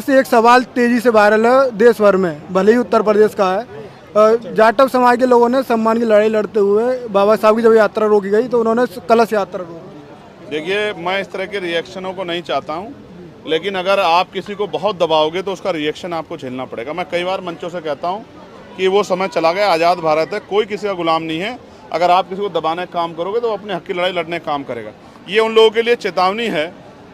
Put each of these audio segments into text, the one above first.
प्रदेश से एक सवाल तेजी से वायरल है देश भर में, भले ही उत्तर प्रदेश का है। जाटव समाज के लोगों ने सम्मान की लड़ाई लड़ते हुए बाबा साहब की जब यात्रा रोकी गई तो उन्होंने कलश यात्रा रोकी। देखिए, मैं इस तरह के रिएक्शनों को नहीं चाहता हूं, लेकिन अगर आप किसी को बहुत दबाओगे तो उसका रिएक्शन आपको झेलना पड़ेगा। मैं कई बार मंचों से कहता हूं कि वो समय चला गया, आज़ाद भारत है, कोई किसी का गुलाम नहीं है। अगर आप किसी को दबाने का काम करोगे तो वो अपने हक की लड़ाई लड़ने का काम करेगा। ये उन लोगों के लिए चेतावनी है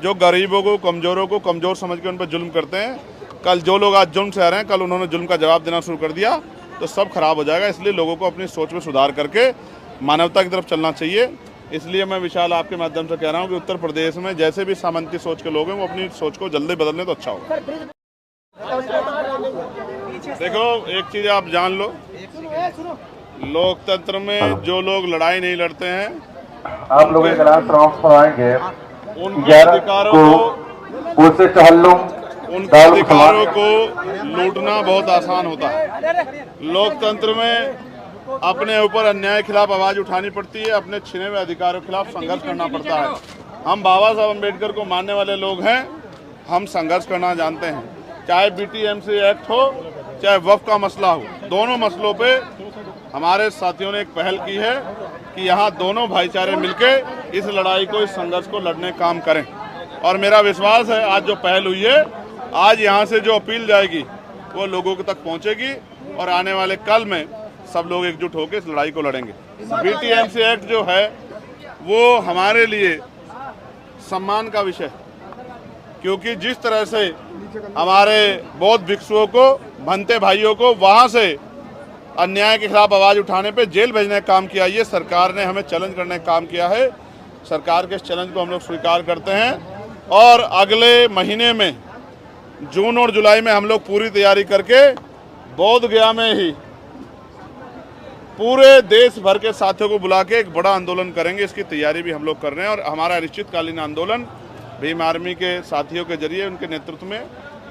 जो गरीबों को, कमज़ोरों को कमज़ोर समझ के उन पर जुल्म करते हैं। कल जो लोग आज जुल्म सह रहे हैं, कल उन्होंने जुल्म का जवाब देना शुरू कर दिया तो सब खराब हो जाएगा। इसलिए लोगों को अपनी सोच में सुधार करके मानवता की तरफ चलना चाहिए। इसलिए मैं विशाल आपके माध्यम से कह रहा हूँ कि उत्तर प्रदेश में जैसे भी सामंती सोच के लोग हैं वो अपनी सोच को जल्दी बदल लें तो अच्छा होगा। देखो, एक चीज़ आप जान लो, लोकतंत्र में जो लोग लड़ाई नहीं लड़ते हैं आप लोग आएंगे उनके अधिकारों को लूटना बहुत आसान होता है। लोकतंत्र में अपने ऊपर अन्याय के खिलाफ आवाज उठानी पड़ती है, अपने छिने हुए अधिकारों के खिलाफ संघर्ष करना पड़ता है। हम बाबा साहब अम्बेडकर को मानने वाले लोग हैं, हम संघर्ष करना जानते हैं। चाहे BTMC एक्ट हो, चाहे वक्फ का मसला हो, दोनों मसलों पे हमारे साथियों ने एक पहल की है कि यहाँ दोनों भाईचारे मिलके इस लड़ाई को, इस संघर्ष को लड़ने काम करें। और मेरा विश्वास है आज जो पहल हुई है, आज यहाँ से जो अपील जाएगी वो लोगों तक पहुँचेगी और आने वाले कल में सब लोग एकजुट होकर इस लड़ाई को लड़ेंगे। BTMC एक्ट जो है वो हमारे लिए सम्मान का विषय है, क्योंकि जिस तरह से हमारे बौद्ध भिक्षुओं को, भंते भाइयों को वहाँ से अन्याय के खिलाफ आवाज़ उठाने पे जेल भेजने का काम किया, ये सरकार ने हमें चैलेंज करने का काम किया है। सरकार के इस चैलेंज को हम लोग स्वीकार करते हैं और अगले महीने में जून और जुलाई में हम लोग पूरी तैयारी करके बोध गया में ही पूरे देश भर के साथियों को बुला के एक बड़ा आंदोलन करेंगे। इसकी तैयारी भी हम लोग कर रहे हैं और हमारा अनिश्चितकालीन आंदोलन भीम आर्मी के साथियों के जरिए, उनके नेतृत्व में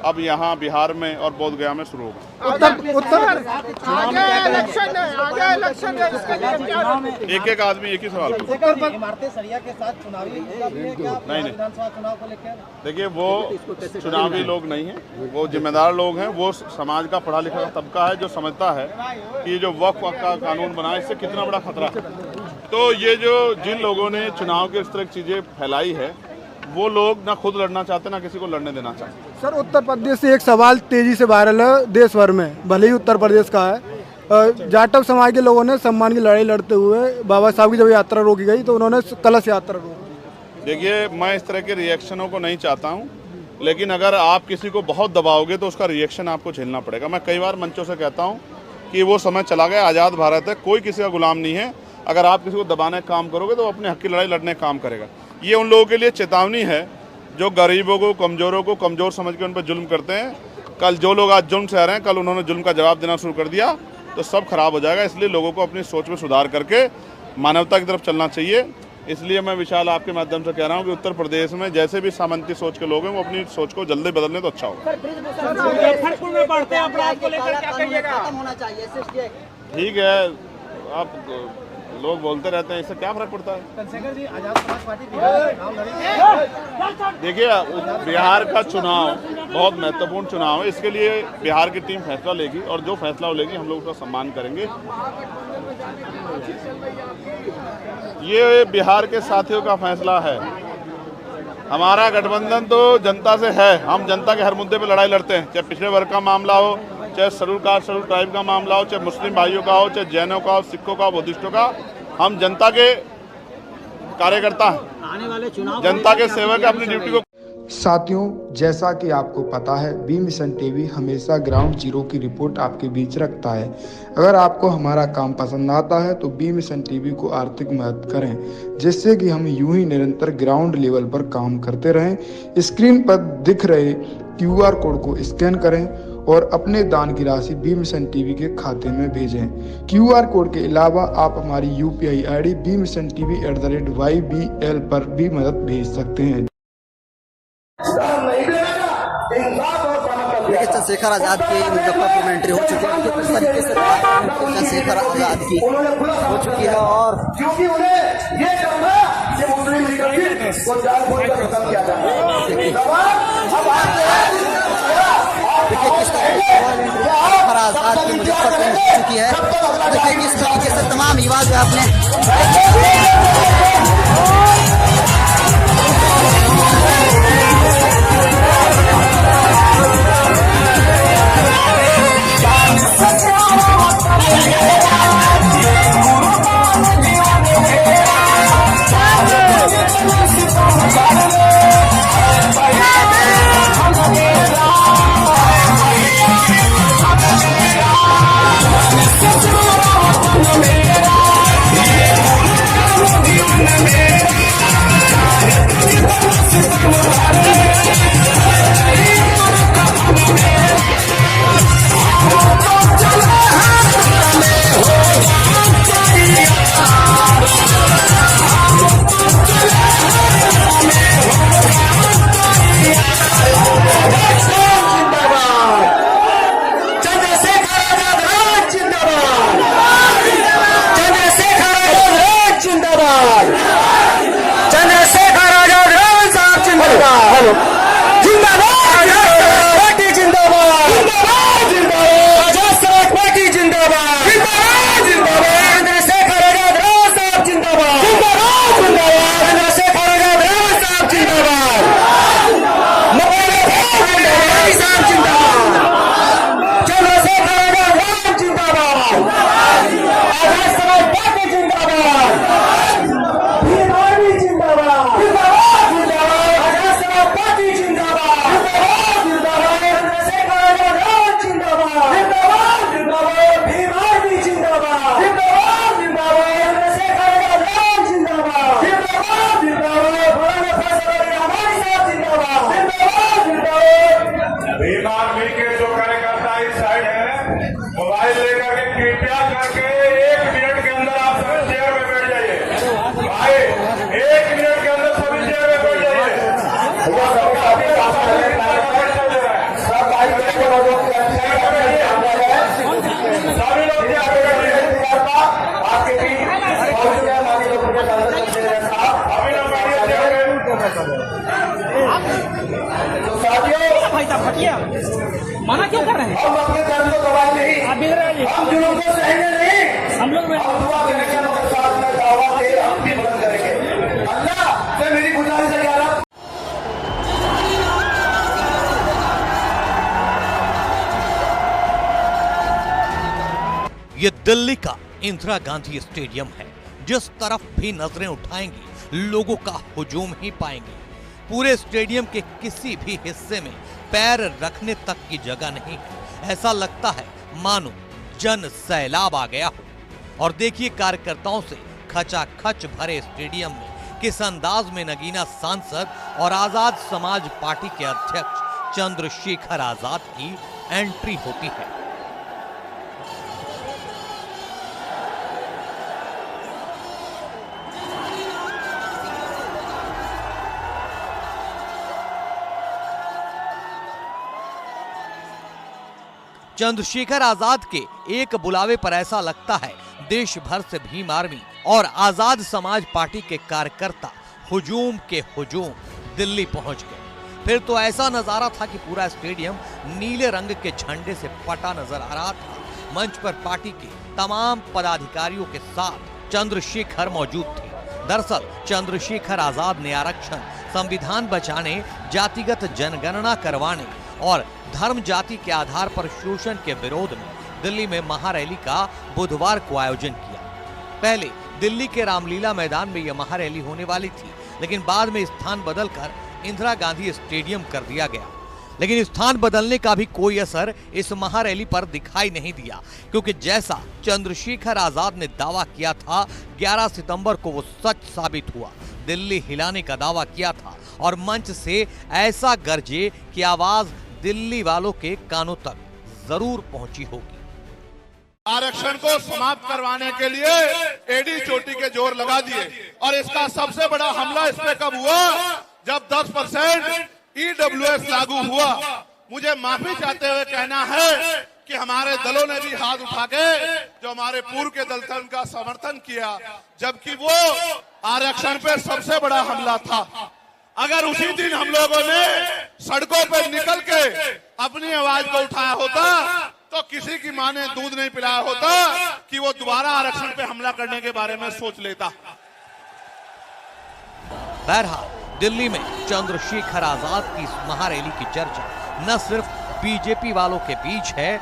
अब यहाँ बिहार में और बोध गया में शुरू होगा। एक आदमी एक ही सवाल नहीं, देखिए वो चुनावी लोग नहीं है, वो जिम्मेदार लोग हैं। वो समाज का पढ़ा लिखा तबका है जो समझता है कि जो वक्फ का कानून बना है इससे कितना बड़ा खतरा है। तो ये जो जिन लोगों ने चुनाव के इस तरह की चीजें फैलाई है, वो लोग ना खुद लड़ना चाहते ना किसी को लड़ने देना चाहते। सर, उत्तर प्रदेश से एक सवाल तेजी से वायरल है देश भर में, भले ही उत्तर प्रदेश का है। जाटव समाज के लोगों ने सम्मान की लड़ाई लड़ते हुए बाबा साहब की जब यात्रा रोकी गई तो उन्होंने कलश यात्रा रोकी। देखिए, मैं इस तरह के रिएक्शनों को नहीं चाहता हूं, लेकिन अगर आप किसी को बहुत दबाओगे तो उसका रिएक्शन आपको झेलना पड़ेगा। मैं कई बार मंचों से कहता हूं कि वो समय चला गया, आज़ाद भारत है, कोई किसी का गुलाम नहीं है। अगर आप किसी को दबाने का काम करोगे तो वो अपने हक की लड़ाई लड़ने का काम करेगा। ये उन लोगों के लिए चेतावनी है जो गरीबों को, कमज़ोरों को कमज़ोर समझ के उन पर जुल्म करते हैं। कल जो लोग आज जुल्म सह रहे हैं, कल उन्होंने जुल्म का जवाब देना शुरू कर दिया तो सब खराब हो जाएगा। इसलिए लोगों को अपनी सोच में सुधार करके मानवता की तरफ चलना चाहिए। इसलिए मैं विशाल आपके माध्यम से कह रहा हूँ कि उत्तर प्रदेश में जैसे भी सामंती सोच के लोग हैं वो अपनी सोच को जल्दी बदल लें तो अच्छा होगा। ठीक है, आप लोग बोलते रहते हैं, इससे क्या फर्क पड़ता है। देखिए, बिहार का चुनाव बहुत महत्वपूर्ण चुनाव है, इसके लिए बिहार की टीम फैसला लेगी और जो फैसला लेगी हम लोग उसका सम्मान करेंगे। ये बिहार के साथियों का फैसला है। हमारा गठबंधन तो जनता से है, हम जनता के हर मुद्दे पे लड़ाई लड़ते हैं, चाहे पिछड़े वर्ग का मामला हो, चाहे शेड्यूल कास्ट शेड्यूल ट्राइब का मामला हो, चाहे मुस्लिम भाइयों का हो, चाहे जैनों का हो, सिखों का, बुद्धिस्टों का। हम जनता के कार्यकर्ता हैं, आने वाले चुनाव जनता के सेवक अपनी ड्यूटी को। साथियों, जैसा कि आपको पता है, बी मिशन टीवी हमेशा ग्राउंड जीरो की रिपोर्ट आपके बीच रखता है। अगर आपको हमारा काम पसंद आता है तो बी मिशन टीवी को आर्थिक मदद करें, जिससे कि हम यूं ही निरंतर ग्राउंड लेवल पर काम करते रहें। स्क्रीन पर दिख रहे QR कोड को स्कैन करें और अपने दान की राशि बी मिशन टीवी के खाते में भेजें। QR कोड के अलावा आप हमारी UPI ID bmissiontv@ybl पर भी मदद भेज सकते हैं। चंद्रशेखर आजाद की मुजफ्फरपुर में एंट्री हो चुकी है। किस तरीके से चंद्रशेखर आजाद की हो चुकी है और क्योंकि उन्हें ये करना कि मुस्लिम लीडरशिप को जान बुझकर खत्म किया जाए। भीम आर्मी के जो कार्यकर्ता इस साइड है, मोबाइल लेकर के कृपया करके 1 मिनट के अंदर आप सभी चेयर में बैठ जाइए। भाई 1 मिनट के अंदर सभी चेयर में बैठ जाइए। सभी लोग आपके बीच अभी लोग मना क्यों कर रहे हैं? हम अपने धर्म को गवाह नहीं, आप बिगड़ रहे हैं। हम जुल्म को सहने नहीं, हम लोग हम दुआ करेंगे, हम साथ में दावा दे, हम भी मदद करेंगे। अल्लाह से मेरी गुजारिश है यार, ये दिल्ली का इंदिरा गांधी स्टेडियम है। जिस तरफ भी नजरें उठाएंगे लोगों का हुजूम ही पाएंगे। पूरे स्टेडियम के किसी भी हिस्से में पैर रखने तक की जगह नहीं है। ऐसा लगता है मानो जन सैलाब आ गया हो। और देखिए कार्यकर्ताओं से खचाखच भरे स्टेडियम में किस अंदाज में नगीना सांसद और आजाद समाज पार्टी के अध्यक्ष चंद्रशेखर आजाद की एंट्री होती है। चंद्रशेखर आजाद के एक बुलावे पर ऐसा लगता है देश भर से भीम आर्मी और आजाद समाज पार्टी के कार्यकर्ता हुजूम के हुजूम दिल्ली पहुंच गए। फिर तो ऐसा नजारा था कि पूरा स्टेडियम नीले रंग के झंडे से पटा नजर आ रहा था। मंच पर पार्टी के तमाम पदाधिकारियों के साथ चंद्रशेखर मौजूद थे। दरअसल चंद्रशेखर आजाद ने आरक्षण, संविधान बचाने, जातिगत जनगणना करवाने और धर्म जाति के आधार पर शोषण के विरोध में दिल्ली में महारैली का बुधवार को आयोजन किया। पहले दिल्ली के रामलीला मैदान में यह महारैली होने वाली थी, लेकिन बाद में स्थान बदलकर इंदिरा गांधी स्टेडियम कर दिया गया। लेकिन स्थान बदलने का भी कोई असर इस महारैली पर दिखाई नहीं दिया, क्योंकि जैसा चंद्रशेखर आजाद ने दावा किया था 11 सितंबर को वो सच साबित हुआ। दिल्ली हिलाने का दावा किया था और मंच से ऐसा गरजे कि आवाज दिल्ली वालों के कानों तक जरूर पहुंची होगी। आरक्षण को समाप्त करवाने के लिए एडी चोटी के जोर लगा दिए और इसका सबसे बड़ा हमला इस पे कब हुआ जब 10% EWS लागू हुआ। मुझे माफी चाहते हुए कहना है कि हमारे दलों ने भी हाथ उठा के जो हमारे पूर्व के दल थे उनका समर्थन किया, जबकि वो आरक्षण पे सबसे बड़ा हमला था। अगर उसी दिन हम लोगों ने सड़कों पर निकल के अपनी आवाज को उठाया होता तो किसी की मां ने दूध नहीं पिलाया होता कि वो दोबारा आरक्षण पे हमला करने के बारे में सोच लेता। बहरहाल दिल्ली में चंद्रशेखर आजाद की इस महारैली की चर्चा न सिर्फ बीजेपी वालों के बीच है,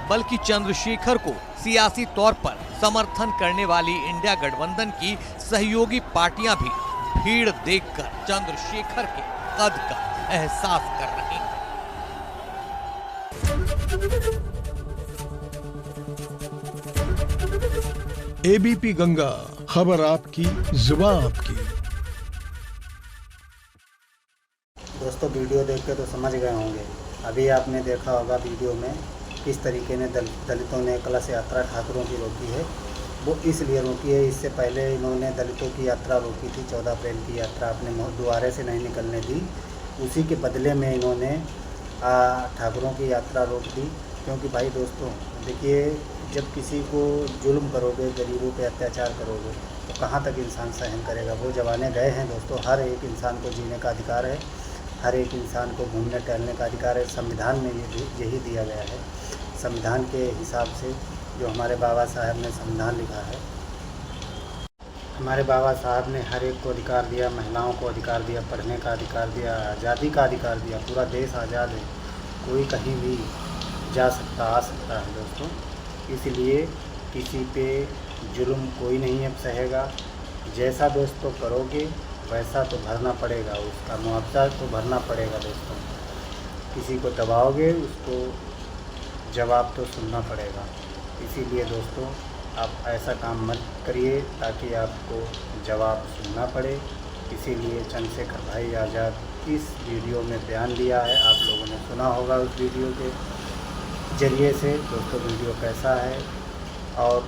बल्कि चंद्रशेखर को सियासी तौर पर समर्थन करने वाली इंडिया गठबंधन की सहयोगी पार्टियां भी भीड़ देखकर चंद्रशेखर के कद का एहसास कर रही हैं। एबीपी गंगा, खबर आपकी, जुबान आपकी। दोस्तों वीडियो देख के तो समझ गए होंगे, अभी आपने देखा होगा वीडियो में किस तरीके ने दलितों ने कलश यात्रा ठाकुरों की रोकी है। वो इसलिए रोकी है, इससे पहले इन्होंने दलितों की यात्रा रोकी थी, 14 अप्रैल की यात्रा अपने द्वारे से नहीं निकलने दी। उसी के बदले में इन्होंने ठाकुरों की यात्रा रोक दी। क्योंकि भाई दोस्तों देखिए, जब किसी को जुल्म करोगे, गरीबों पे अत्याचार करोगे तो कहाँ तक इंसान सहन करेगा। वो जमाने गए हैं दोस्तों। हर एक इंसान को जीने का अधिकार है, हर एक इंसान को घूमने टहलने का अधिकार है। संविधान में यही दिया गया है। संविधान के हिसाब से जो हमारे बाबा साहब ने संविधान लिखा है, हमारे बाबा साहब ने हर एक को अधिकार दिया, महिलाओं को अधिकार दिया, पढ़ने का अधिकार दिया, आज़ादी का अधिकार दिया। पूरा देश आज़ाद है, कोई कहीं भी जा सकता, आ सकता है दोस्तों। इसलिए किसी पे जुल्म कोई नहीं अब सहेगा। जैसा दोस्तों करोगे वैसा तो भरना पड़ेगा, उसका मुआवजा तो भरना पड़ेगा दोस्तों। किसी को दबाओगे उसको जवाब तो सुनना पड़ेगा। इसीलिए दोस्तों आप ऐसा काम मत करिए ताकि आपको जवाब सुनना पड़े। इसीलिए चंद्रशेखर भाई आज़ाद इस वीडियो में बयान दिया है। आप लोगों ने सुना होगा उस वीडियो के ज़रिए से। दोस्तों वीडियो कैसा है और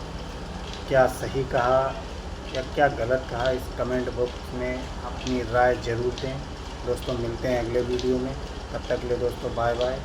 क्या सही कहा या क्या गलत कहा, इस कमेंट बॉक्स में अपनी राय ज़रूर दें। दोस्तों मिलते हैं अगले वीडियो में, तब तक के लिए दोस्तों बाय बाय।